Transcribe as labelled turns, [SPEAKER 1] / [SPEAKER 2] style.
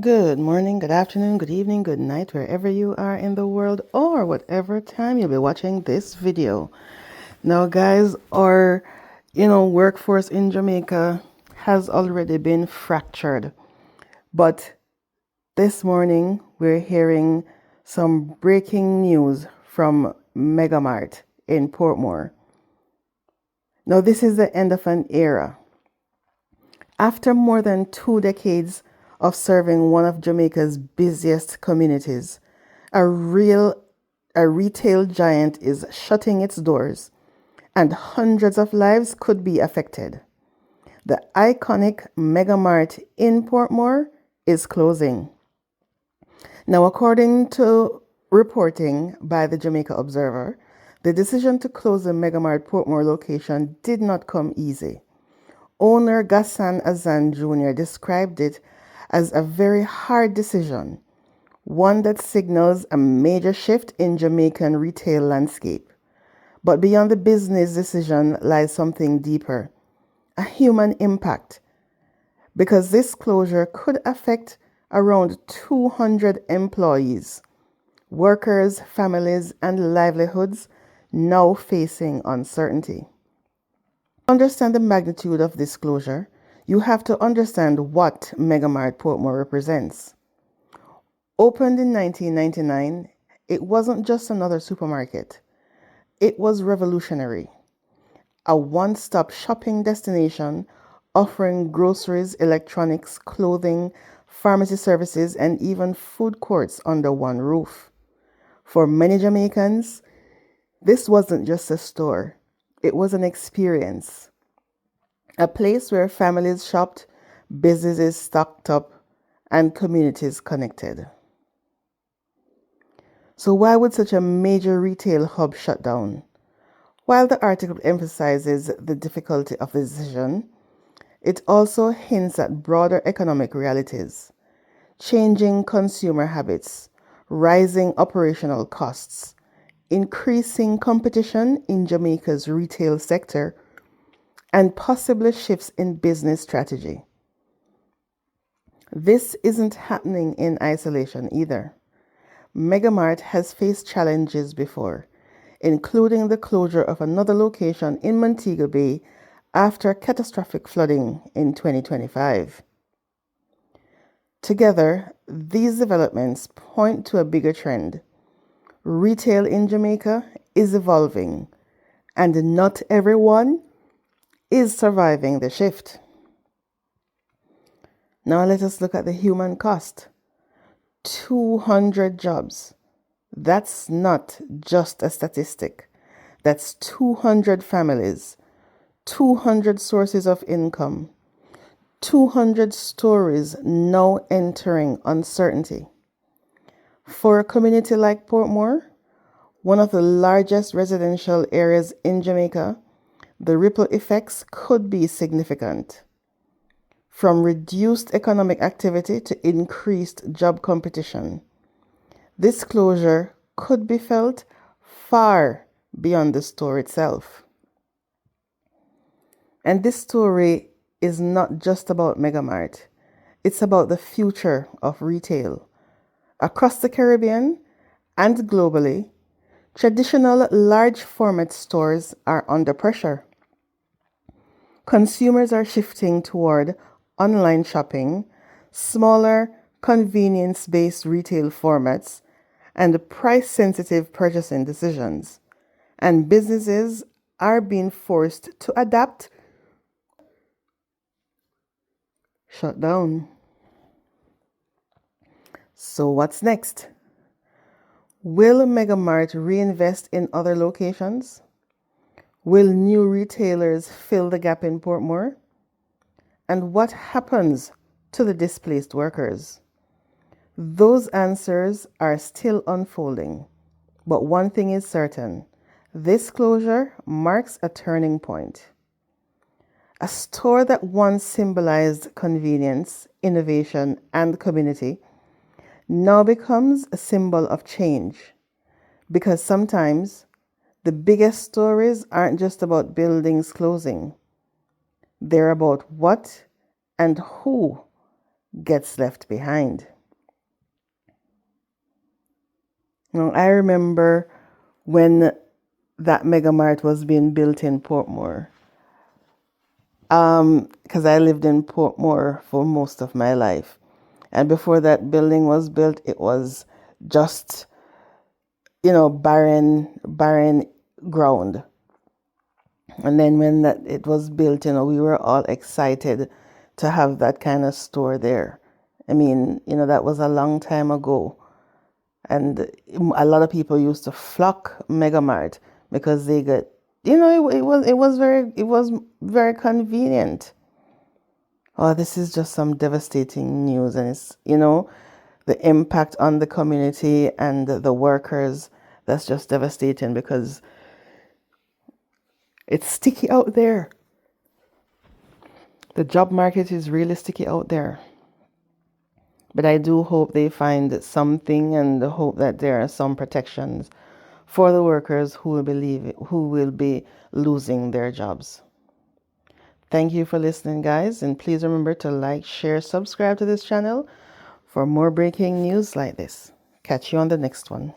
[SPEAKER 1] Good morning, good afternoon, good evening, good night, wherever you are in the world or whatever time you'll be watching this video. Now, guys, our workforce in Jamaica has already been fractured. But this morning we're hearing some breaking news from MegaMart in Portmore. Now, this is the end of an era. After more than 2 decades of serving one of Jamaica's busiest communities, a retail giant is shutting its doors, and hundreds of lives could be affected. The iconic MegaMart in Portmore is closing. Now, according to reporting by the Jamaica Observer, the decision to close the MegaMart Portmore location did not come easy. Owner Gassan Azan Jr. described it as a very hard decision, one that signals a major shift in Jamaican retail landscape. But beyond the business decision lies something deeper, a human impact, because this closure could affect around 200 employees, workers, families, and livelihoods now facing uncertainty. To understand the magnitude of this closure, you have to understand what MegaMart Portmore represents. Opened in 1999, it wasn't just another supermarket. It was revolutionary. A one-stop shopping destination offering groceries, electronics, clothing, pharmacy services, and even food courts under one roof. For many Jamaicans, this wasn't just a store. It was an experience. A place where families shopped, businesses stocked up, and communities connected. So why would such a major retail hub shut down? While the article emphasizes the difficulty of the decision, it also hints at broader economic realities, changing consumer habits, rising operational costs, increasing competition in Jamaica's retail sector, and possible shifts in business strategy. This isn't happening in isolation either. MegaMart has faced challenges before, including the closure of another location in Montego Bay after catastrophic flooding in 2025. Together, these developments point to a bigger trend. Retail in Jamaica is evolving, and not everyone is surviving the shift. Now let us look at the human cost. 200 jobs. That's not just a statistic. That's 200 families, 200 sources of income, 200 stories now entering uncertainty. For a community like Portmore, one of the largest residential areas in Jamaica, the ripple effects could be significant. From reduced economic activity to increased job competition, this closure could be felt far beyond the store itself. And this story is not just about MegaMart. It's about the future of retail. Across the Caribbean and globally, traditional large format stores are under pressure. Consumers are shifting toward online shopping, smaller, convenience-based retail formats, and price-sensitive purchasing decisions. And businesses are being forced to adapt, shut down. So what's next? Will MegaMart reinvest in other locations? Will new retailers fill the gap in Portmore? And what happens to the displaced workers? Those answers are still unfolding. But one thing is certain. This closure marks a turning point. A store that once symbolized convenience, innovation, and community now becomes a symbol of change. Because sometimes the biggest stories aren't just about buildings closing. They're about what and who gets left behind. Now, I remember when that MegaMart was being built in Portmore, because I lived in Portmore for most of my life. And before that building was built, it was just, barren ground. And then when that it was built, we were all excited to have that kind of store there. I mean, that was a long time ago. And a lot of people used to flock MegaMart because they got, it was very convenient. Oh, this is just some devastating news, and it's, the impact on the community and the workers. That's just devastating because it's sticky out there. The job market is really sticky out there. But I do hope they find something, and hope that there are some protections for the workers who will be losing their jobs. Thank you for listening, guys, and please remember to like, share, subscribe to this channel for more breaking news like this. Catch you on the next one.